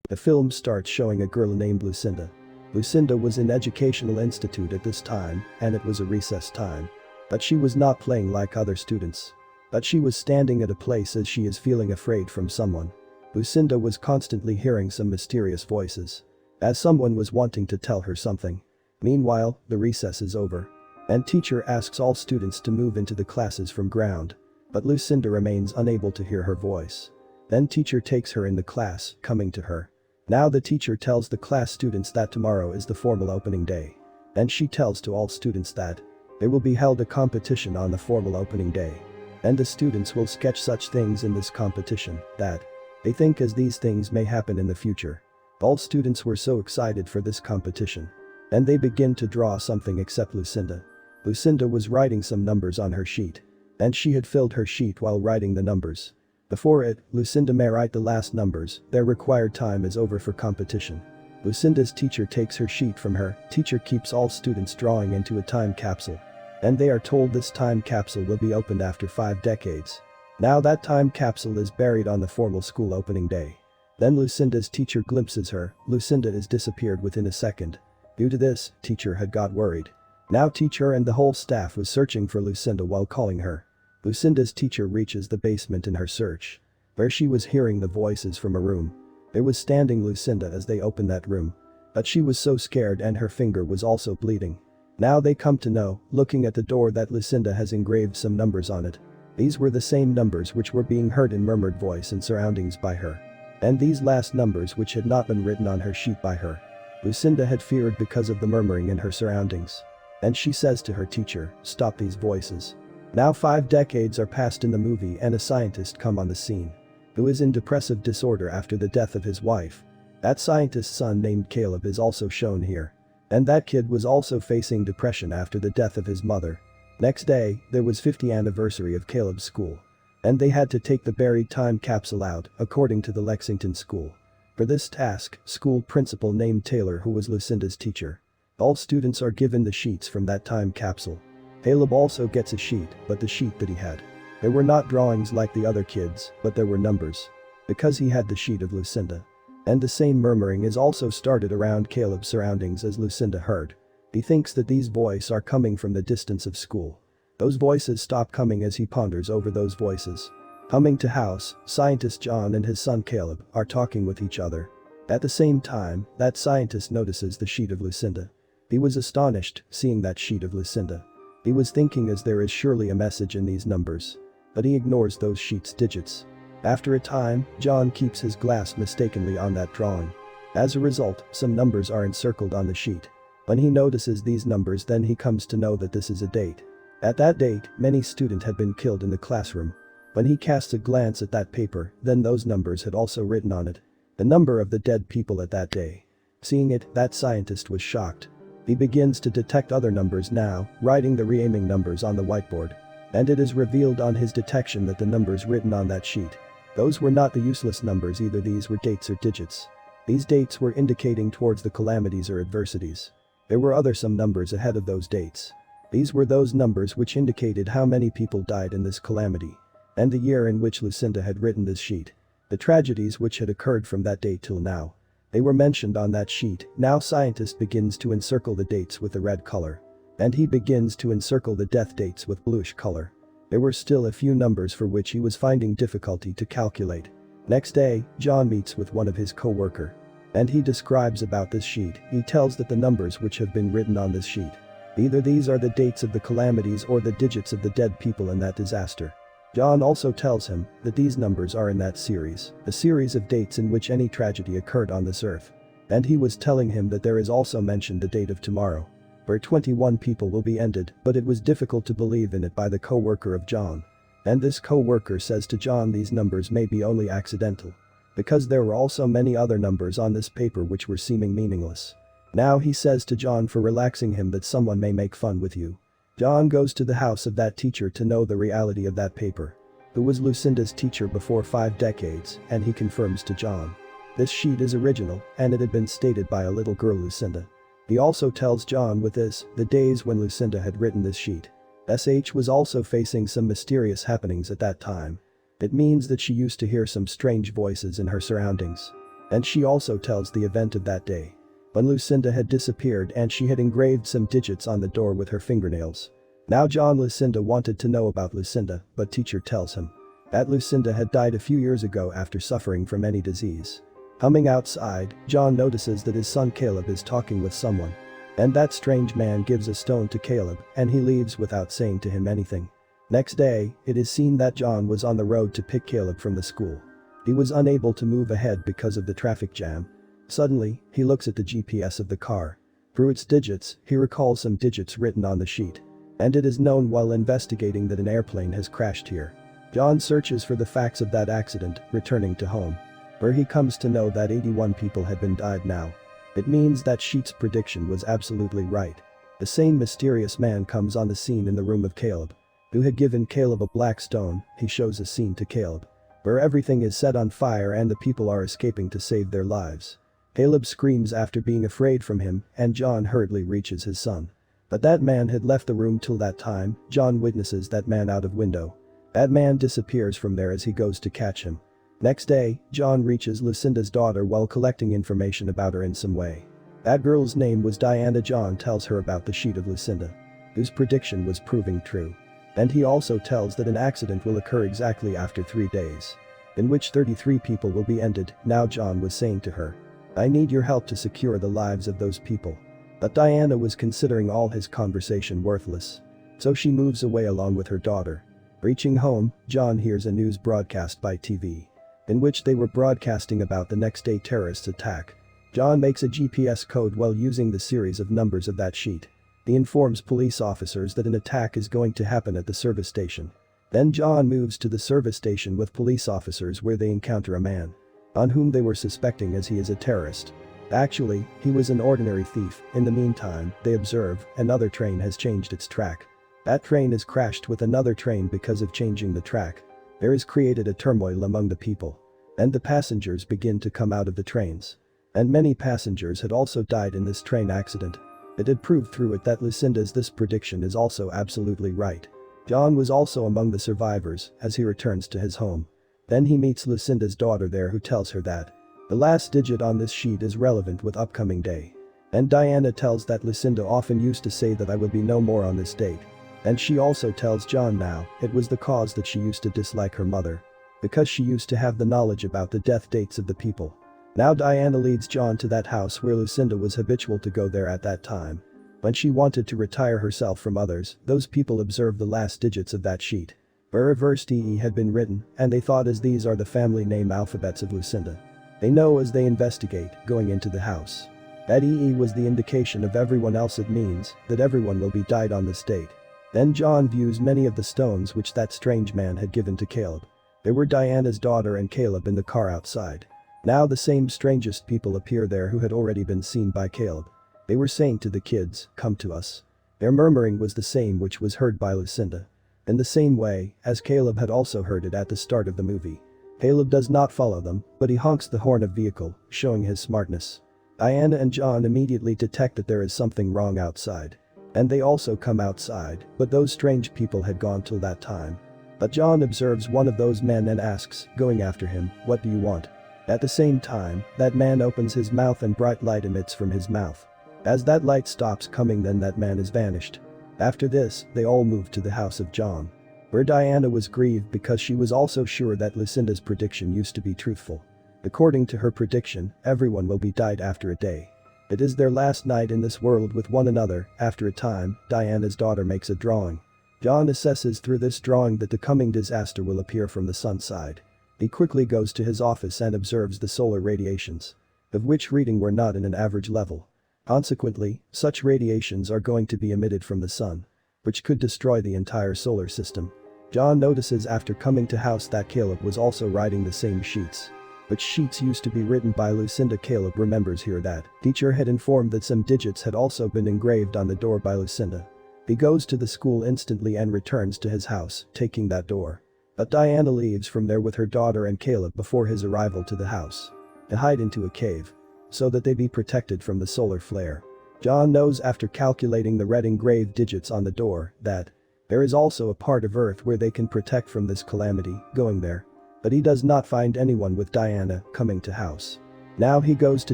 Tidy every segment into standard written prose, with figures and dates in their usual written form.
The film starts showing a girl named Lucinda. Lucinda was in educational institute at this time, and it was a recess time. But she was not playing like other students. But she was standing at a place as she is feeling afraid from someone. Lucinda was constantly hearing some mysterious voices. As someone was wanting to tell her something. Meanwhile, the recess is over. And teacher asks all students to move into the classes from ground. But Lucinda remains unable to hear her voice. Then teacher takes her in the class, coming to her. Now the teacher tells the class students that tomorrow is the formal opening day. And she tells to all students that there will be held a competition on the formal opening day. And the students will sketch such things in this competition that they think as these things may happen in the future. All students were so excited for this competition. And they begin to draw something except Lucinda. Lucinda was writing some numbers on her sheet. And she had filled her sheet while writing the numbers. Before it, Lucinda may write the last numbers, their required time is over for competition. Lucinda's teacher takes her sheet from her, teacher keeps all students drawing into a time capsule. And they are told this time capsule will be opened after 5 decades. Now that time capsule is buried on the formal school opening day. Then Lucinda's teacher glimpses her, Lucinda is disappeared within a second. Due to this, teacher had got worried. Now teacher and the whole staff was searching for Lucinda while calling her. Lucinda's teacher reaches the basement in her search. Where she was hearing the voices from a room. There was standing Lucinda as they opened that room. But she was so scared and her finger was also bleeding. Now they come to know, looking at the door, that Lucinda has engraved some numbers on it. These were the same numbers which were being heard in murmured voice and surroundings by her. And these last numbers which had not been written on her sheet by her. Lucinda had feared because of the murmuring in her surroundings. And she says to her teacher, "Stop these voices." Now 5 decades are passed in the movie and a scientist come on the scene. Who is in depressive disorder after the death of his wife. That scientist's son named Caleb is also shown here. And that kid was also facing depression after the death of his mother. Next day, there was 50th anniversary of Caleb's school. And they had to take the buried time capsule out, according to the Lexington school. For this task, school principal named Taylor, who was Lucinda's teacher. All students are given the sheets from that time capsule. Caleb also gets a sheet, but the sheet that he had. There were not drawings like the other kids, but there were numbers. Because he had the sheet of Lucinda. And the same murmuring is also started around Caleb's surroundings as Lucinda heard. He thinks that these voices are coming from the distance of school. Those voices stop coming as he ponders over those voices. Coming to house, scientist John and his son Caleb are talking with each other. At the same time, that scientist notices the sheet of Lucinda. He was astonished, seeing that sheet of Lucinda. He was thinking as there is surely a message in these numbers. But he ignores those sheets' digits. After a time, John keeps his glass mistakenly on that drawing. As a result, some numbers are encircled on the sheet. When he notices these numbers, then he comes to know that this is a date. At that date, many students had been killed in the classroom. When he casts a glance at that paper, then those numbers had also written on it. The number of the dead people at that day. Seeing it, that scientist was shocked. He begins to detect other numbers now, writing the re-aiming numbers on the whiteboard. And it is revealed on his detection that the numbers written on that sheet. Those were not the useless numbers either, these were dates or digits. These dates were indicating towards the calamities or adversities. There were some numbers ahead of those dates. These were those numbers which indicated how many people died in this calamity. And the year in which Lucinda had written this sheet. The tragedies which had occurred from that date till now. They were mentioned on that sheet. Now scientist begins to encircle the dates with a red color. And he begins to encircle the death dates with bluish color. There were still a few numbers for which he was finding difficulty to calculate. Next day, John meets with one of his co-worker. And he describes about this sheet. He tells that the numbers which have been written on this sheet. Either these are the dates of the calamities or the digits of the dead people in that disaster. John also tells him that these numbers are in that series, a series of dates in which any tragedy occurred on this earth. And he was telling him that there is also mentioned the date of tomorrow, where 21 people will be ended, but it was difficult to believe in it by the co-worker of John. And this co-worker says to John these numbers may be only accidental. Because there were also many other numbers on this paper which were seeming meaningless. Now he says to John for relaxing him that someone may make fun with you. John goes to the house of that teacher to know the reality of that paper. Who was Lucinda's teacher before 5 decades, and he confirms to John. This sheet is original, and it had been stated by a little girl Lucinda. He also tells John with this, the days when Lucinda had written this sheet. SH was also facing some mysterious happenings at that time. It means that she used to hear some strange voices in her surroundings. And she also tells the event of that day. When Lucinda had disappeared and she had engraved some digits on the door with her fingernails. Now Lucinda wanted to know about Lucinda, but teacher tells him that Lucinda had died a few years ago after suffering from any disease. Coming outside, John notices that his son Caleb is talking with someone. And that strange man gives a stone to Caleb and he leaves without saying to him anything. Next day, it is seen that John was on the road to pick Caleb from the school. He was unable to move ahead because of the traffic jam. Suddenly, he looks at the GPS of the car. Through its digits, he recalls some digits written on the sheet. And it is known while investigating that an airplane has crashed here. John searches for the facts of that accident, returning to home. Where he comes to know that 81 people had been died now. It means that sheet's prediction was absolutely right. The same mysterious man comes on the scene in the room of Caleb. Who had given Caleb a black stone. He shows a scene to Caleb. Where everything is set on fire and the people are escaping to save their lives. Caleb screams after being afraid from him and John hurriedly reaches his son. But that man had left the room till that time. John witnesses that man out of window. That man disappears from there as he goes to catch him. Next day, John reaches Lucinda's daughter while collecting information about her in some way. That girl's name was Diana. John tells her about the sheet of Lucinda. Whose prediction was proving true. And he also tells that an accident will occur exactly after 3 days. In which 33 people will be ended. Now John was saying to her, I need your help to secure the lives of those people. But Diana was considering all his conversation worthless. So she moves away along with her daughter. Reaching home, John hears a news broadcast by TV. In which they were broadcasting about the next day terrorist attack. John makes a GPS code while using the series of numbers of that sheet. He informs police officers that an attack is going to happen at the service station. Then John moves to the service station with police officers where they encounter a man. On whom they were suspecting as he is a terrorist. Actually, he was an ordinary thief. In the meantime, they observe, another train has changed its track. That train has crashed with another train because of changing the track. There is created a turmoil among the people. And the passengers begin to come out of the trains. And many passengers had also died in this train accident. It had proved through it that Lucinda's this prediction is also absolutely right. John was also among the survivors as he returns to his home. Then he meets Lucinda's daughter there who tells her that the last digit on this sheet is relevant with upcoming day. And Diana tells that Lucinda often used to say that I will be no more on this date. And she also tells John now it was the cause that she used to dislike her mother. Because she used to have the knowledge about the death dates of the people. Now Diana leads John to that house where Lucinda was habitual to go there at that time. When she wanted to retire herself from others, those people observed the last digits of that sheet. Where reversed EE had been written, and they thought as these are the family name alphabets of Lucinda. They know as they investigate, going into the house. That EE was the indication of everyone else. It means that everyone will be died on this date. Then John views many of the stones which that strange man had given to Caleb. There were Diana's daughter and Caleb in the car outside. Now the same strangest people appear there who had already been seen by Caleb. They were saying to the kids, come to us. Their murmuring was the same which was heard by Lucinda. In the same way, as Caleb had also heard it at the start of the movie. Caleb does not follow them, but he honks the horn of vehicle, showing his smartness. Diana and John immediately detect that there is something wrong outside. And they also come outside, but those strange people had gone till that time. But John observes one of those men and asks, going after him, what do you want? At the same time, that man opens his mouth and bright light emits from his mouth. As that light stops coming, then that man is vanished. After this, they all moved to the house of John. Where Diana was grieved because she was also sure that Lucinda's prediction used to be truthful. According to her prediction, everyone will be died after a day. It is their last night in this world with one another. After a time, Diana's daughter makes a drawing. John assesses through this drawing that the coming disaster will appear from the sun side. He quickly goes to his office and observes the solar radiations. Of which reading were not in an average level. Consequently, such radiations are going to be emitted from the sun. Which could destroy the entire solar system. John notices after coming to house that Caleb was also writing the same sheets. Which sheets used to be written by Lucinda. Caleb remembers here that teacher had informed that some digits had also been engraved on the door by Lucinda. He goes to the school instantly and returns to his house, taking that door. But Diana leaves from there with her daughter and Caleb before his arrival to the house. To hide into a cave. So that they be protected from the solar flare. John knows after calculating the red engraved digits on the door that there is also a part of Earth where they can protect from this calamity, going there. But he does not find anyone with Diana coming to house. Now he goes to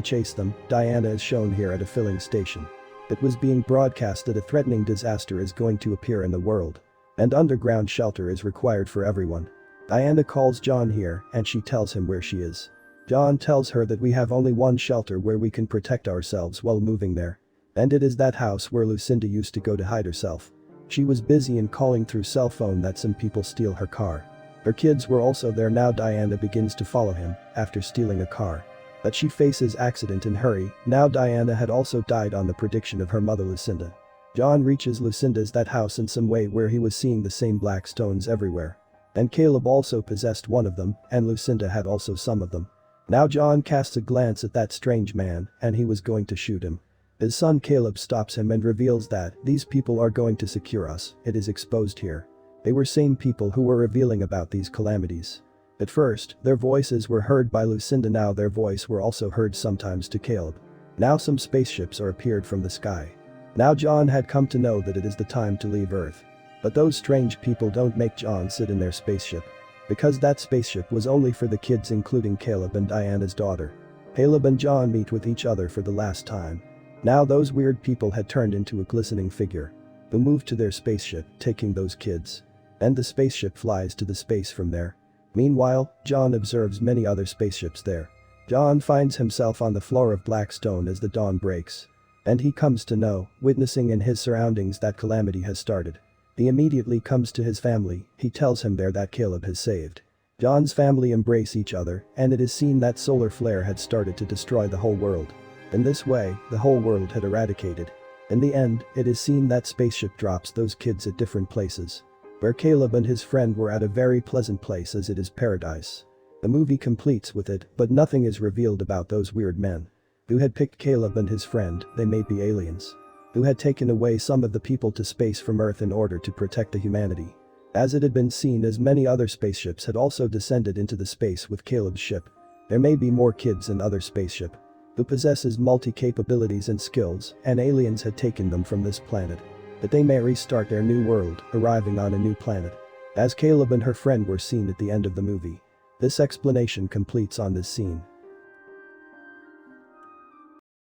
chase them. Diana is shown here at a filling station. It was being broadcast that a threatening disaster is going to appear in the world. And underground shelter is required for everyone. Diana calls John here and she tells him where she is. John tells her that we have only one shelter where we can protect ourselves while moving there. And it is that house where Lucinda used to go to hide herself. She was busy in calling through cell phone that some people steal her car. Her kids were also there. Now Diana begins to follow him after stealing a car. But she faces accident in hurry. Now Diana had also died on the prediction of her mother Lucinda. John reaches Lucinda's that house in some way where he was seeing the same black stones everywhere. And Caleb also possessed one of them and Lucinda had also some of them. Now John casts a glance at that strange man and he was going to shoot him. His son Caleb stops him and reveals that these people are going to secure us. It is exposed here. They were same people who were revealing about these calamities. At first, their voices were heard by Lucinda. Now their voice were also heard sometimes to Caleb. Now some spaceships are appeared from the sky. Now John had come to know that it is the time to leave Earth. But those strange people don't make John sit in their spaceship. Because that spaceship was only for the kids including Caleb and Diana's daughter. Caleb and John meet with each other for the last time. Now those weird people had turned into a glistening figure. Who moved to their spaceship, taking those kids. And the spaceship flies to the space from there. Meanwhile, John observes many other spaceships there. John finds himself on the floor of black stone as the dawn breaks. And he comes to know, witnessing in his surroundings that calamity has started. He immediately comes to his family. He tells him there that Caleb has saved. John's family embrace each other and it is seen that solar flare had started to destroy the whole world. In this way, the whole world had eradicated. In the end, it is seen that spaceship drops those kids at different places. Where Caleb and his friend were at a very pleasant place as it is paradise. The movie completes with it, but nothing is revealed about those weird men. Who had picked Caleb and his friend. They may be aliens. Who had taken away some of the people to space from Earth in order to protect the humanity. As it had been seen as many other spaceships had also descended into the space with Caleb's ship. There may be more kids in other spaceship. Who possesses multi-capabilities and skills and aliens had taken them from this planet. That they may restart their new world, arriving on a new planet. As Caleb and her friend were seen at the end of the movie. This explanation completes on this scene.